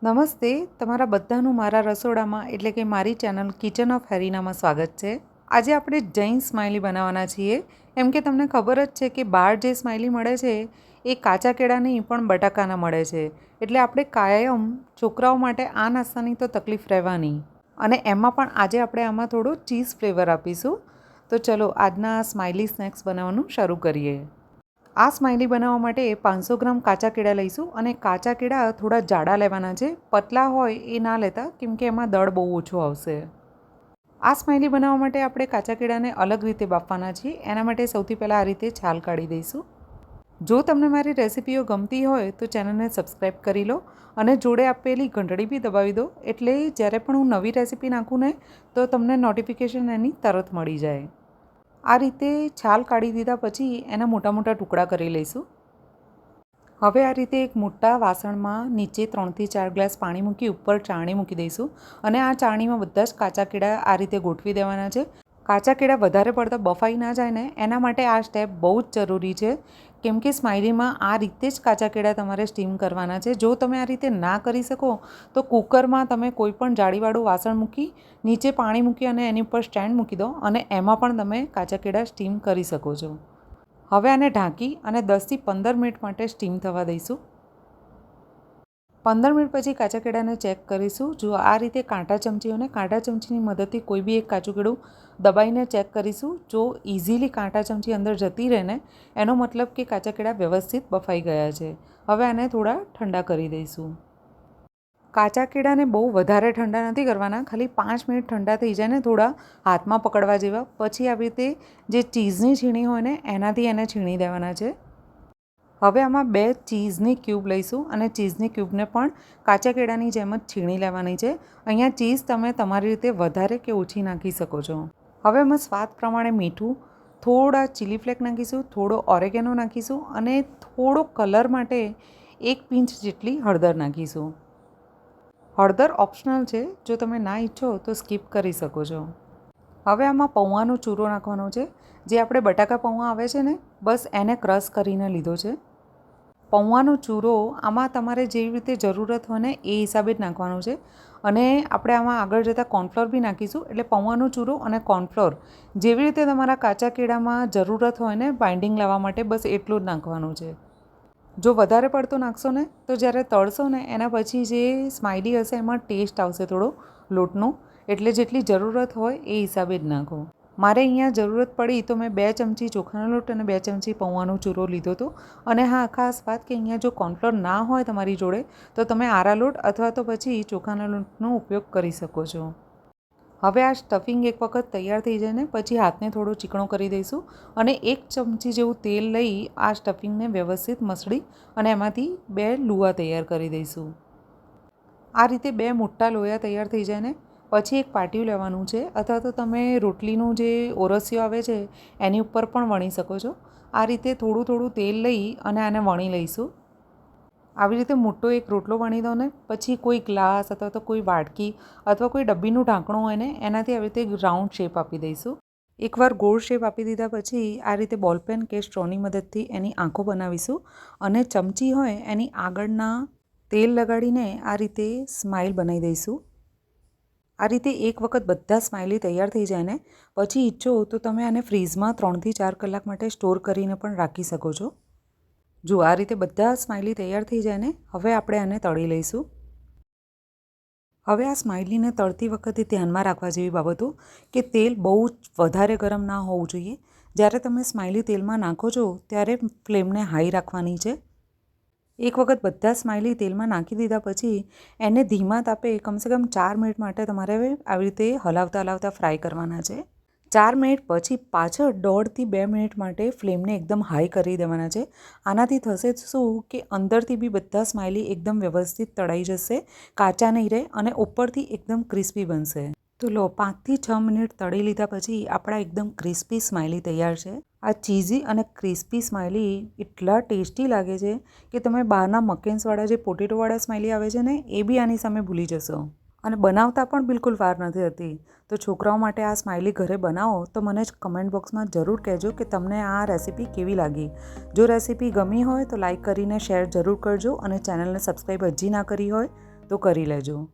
નમસ્તે, તમારા બધાનું મારા રસોડામાં એટલે કે મારી ચેનલ કિચન ઓફ હેરીનામાં સ્વાગત છે. આજે આપણે જૈન સ્માઇલી બનાવવાના છીએ. એમ કે તમને ખબર જ છે કે બહાર જે સ્માઇલી મળે છે એ કાચા કેળા નહીં પણ બટાકાના મળે છે. એટલે આપણે કાયમ છોકરાઓ માટે આ નાસ્તાની તો તકલીફ રહેવાની. અને એમાં પણ આજે આપણે આમાં થોડો ચીઝ ફ્લેવર આપીશું. તો ચલો આજના સ્માઇલી સ્નેક્સ બનાવવાનું શરૂ કરીએ. આ સ્માઇલી બનાવવા માટે 500 ગ્રામ કાચા કેળા લઈશું અને કાચા કેળા થોડા જાડા લેવાના છે. પતલા હોય એ ના લેતા કેમ કે એમાં દળ બહુ ઓછો આવશે. આ સ્માઇલી બનાવવા માટે આપણે કાચા કેળાને અલગ રીતે બાફવાના છીએ. એના માટે સૌથી પહેલાં આ રીતે છાલ કાઢી દઈશું. જો તમને મારી રેસિપીઓ ગમતી હોય તો ચેનલને સબસ્ક્રાઈબ કરી લો અને જોડે આપેલી ઘંટડી બી દબાવી દો, એટલે જ્યારે પણ હું નવી રેસિપી નાખું ને તો તમને નોટિફિકેશન એની તરત મળી જાય. આ રીતે છાલ કાઢી દીધા પછી એના મોટા મોટા ટુકડા કરી લઈશું. હવે આ રીતે એક મોટા વાસણમાં નીચે 3 થી 4 ગ્લાસ પાણી મૂકી ઉપર ચાળણી મૂકી દઈશું અને આ ચાળણીમાં બધા જ કાચા કેળા આ રીતે ગોઠવી દેવાના છે. કાચા કેળા વધારે પડતા બફાઈ ના જાય ને એના માટે આ સ્ટેપ બહુ જ જરૂરી છે, કેમ કે સ્માઇલીમાં આ રીતે જ કાચા કેળા તમારે સ્ટીમ કરવાના છે. જો તમે આ રીતે ના કરી શકો તો કૂકરમાં તમે કોઈ પણ જાળીવાળું વાસણ મૂકી નીચે પાણી મૂકી અને એની ઉપર સ્ટેન્ડ મૂકી દો અને એમાં પણ તમે કાચા કેળા સ્ટીમ કરી શકો છો. હવે આને ઢાંકી અને 10 થી 15 મિનિટ માટે સ્ટીમ થવા દઈશું. 15 મિનિટ પછી કાચા કેળાને ચેક કરીશું. જો આ રીતે કાંટા ચમચી અને કાંટા ચમચીની મદદથી કોઈ બી એક કાચું કેળું દબાઈને ચેક કરીશું. જો ઇઝીલી કાંટા ચમચી અંદર જતી રહે ને એનો મતલબ કે કાચા કેળા વ્યવસ્થિત બફાઈ ગયા છે. હવે આને થોડા ઠંડા કરી દઈશું. કાચા કેળાને બહુ વધારે ઠંડા નથી કરવાના, ખાલી 5 મિનિટ ઠંડા થઈ જાય ને થોડા હાથમાં પકડવા જેવા, પછી આવી રીતે જે ચીઝની છીણી હોય ને એનાથી એને છીણી દેવાના છે. હવે આમાં 2 ચીઝની ક્યુબ લઈશું અને ચીઝની ક્યુબને પણ કાચા કેળાની જેમ જ છીણી લેવાની છે. અહીંયા ચીઝ તમે તમારી રીતે વધારે કે ઓછી નાખી શકો છો. હવે એમાં સ્વાદ પ્રમાણે મીઠું, થોડા ચીલી ફ્લેક નાખીશું, થોડો ઓરેગેનો નાખીશું અને થોડો કલર માટે 1 પિંચ જેટલી હળદર નાખીશું. હળદર ઓપ્શનલ છે, જો તમે ના ઈચ્છો તો સ્કીપ કરી શકો છો. હવે આમાં પૌવાનો ચૂરો નાખવાનો છે. જે આપણે બટાકા પૌવા આવે છે ને બસ એને ક્રશ કરીને લીધો છે. પૌવાનો ચૂરો આમાં તમારે જેવી રીતે જરૂરત હોય ને એ હિસાબે જ નાખવાનો છે. અને આપણે આમાં આગળ જતાં કોર્નફ્લોર બી નાખીશું, એટલે પૌવાનો ચૂરો અને કોર્નફ્લોર જેવી રીતે તમારા કાચા કેળામાં જરૂરત હોય ને બાઇન્ડિંગ લાવવા માટે બસ એટલું જ નાખવાનું છે. જો વધારે પડતો નાખશો ને તો જ્યારે તળશો ને એના પછી જે સ્માઇલી હશે એમાં ટેસ્ટ આવશે થોડો લોટનો, એટલે જેટલી જરૂરત હોય એ હિસાબે જ નાખો. મારે અહીંયા જરૂરત પડી તો મેં 2 ચમચી ચોખાનો લોટ અને 2 ચમચી પૌવાનો ચૂરો લીધો હતો. અને હા, ખાસ વાત કે અહીંયા જો કોર્નફ્લોર ના હોય તમારી જોડે તો તમે આરા લોટ અથવા તો પછી ચોખાના લોટનો ઉપયોગ કરી શકો છો. હવે આ સ્ટફિંગ એક વખત તૈયાર થઈ જાય ને પછી હાથને થોડો ચીકણો કરી દઈશું અને 1 ચમચી જેવું તેલ લઈ આ સ્ટફિંગને વ્યવસ્થિત મસળી અને એમાંથી 2 લુઆ તૈયાર કરી દઈશું. આ રીતે 2 મોટા લોયા તૈયાર થઈ જાય ને પછી એક પાટિયું લેવાનું છે, અથવા તો તમે રોટલીનું જે ઓરસિયો આવે છે એની ઉપર પણ વણી શકો છો. આ રીતે થોડું થોડું તેલ લઈ અને આને વણી લઈશું. આવી રીતે મોટો એક રોટલો વણી દો ને પછી કોઈ ગ્લાસ અથવા તો કોઈ વાડકી અથવા કોઈ ડબ્બીનું ઢાંકણું હોય ને એનાથી આવી રીતે રાઉન્ડ શેપ આપી દઈશું. એકવાર ગોળ શેપ આપી દીધા પછી આ રીતે બોલપેન કે સ્ટ્રોની મદદથી એની આંખો બનાવીશું અને ચમચી હોય એની આગળના તેલ લગાડીને આ રીતે સ્માઇલ બનાવી દઈશું. આ રીતે એક વખત બધા સ્માઇલી તૈયાર થઈ જાય ને પછી ઈચ્છો તો તમે આને ફ્રીઝમાં 3 થી 4 કલાક માટે સ્ટોર કરીને પણ રાખી શકો છો. જો આ રીતે બધા સ્માઇલી તૈયાર થઈ જાય ને હવે આપણે આને તળી લઈશું. હવે આ સ્માઇલીને તળતી વખતે ધ્યાનમાં રાખવા જેવી બાબતો કે તેલ બહુ જ વધારે ગરમ ના હોવું જોઈએ. જ્યારે તમે સ્માઇલી તેલમાં નાખો છો ત્યારે ફ્લેમને હાઈ રાખવાની છે. એક વખત બધા સ્માઇલી તેલમાં નાખી દીધા પછી એને ધીમા તાપે કમસે કમ 4 મિનિટ માટે તમારે આવી રીતે હલાવતા હલાવતા ફ્રાય કરવાના છે. 4 મિનિટ પછી પાછળ 1.5 થી 2 મિનિટ માટે ફ્લેમને એકદમ હાઈ કરી દેવાના છે. આનાથી થશે શું કે અંદરથી બી બધા સ્માઇલી એકદમ વ્યવસ્થિત તળાઈ જશે, કાચા નહીં રહે અને ઉપરથી એકદમ ક્રિસ્પી બનશે. તો લો 5 થી 6 મિનિટ તળી લીધા પછી આપણા એકદમ ક્રિસ્પી સ્માઇલી તૈયાર છે. આ ચીઝી અને ક્રિસ્પી સ્માઇલી એટલા ટેસ્ટી લાગે છે કે તમે બહારના મકેન્સવાળા જે પોટેટોવાળા સ્માઇલી આવે છે ને એ બી આની સામે ભૂલી જશો. અને બનાવતા પણ બિલકુલ વાર નથી થતી. તો છોકરાઓ માટે આ સ્માઇલી ઘરે બનાવો તો મને જ કમેન્ટ બોક્સમાં જરૂર કહેજો કે તમને આ રેસિપી કેવી લાગી. જો રેસિપી ગમી હોય તો લાઇક કરીને શેર જરૂર કરજો અને ચેનલને સબસ્ક્રાઈબ હજી ના કરી હોય તો કરી લેજો.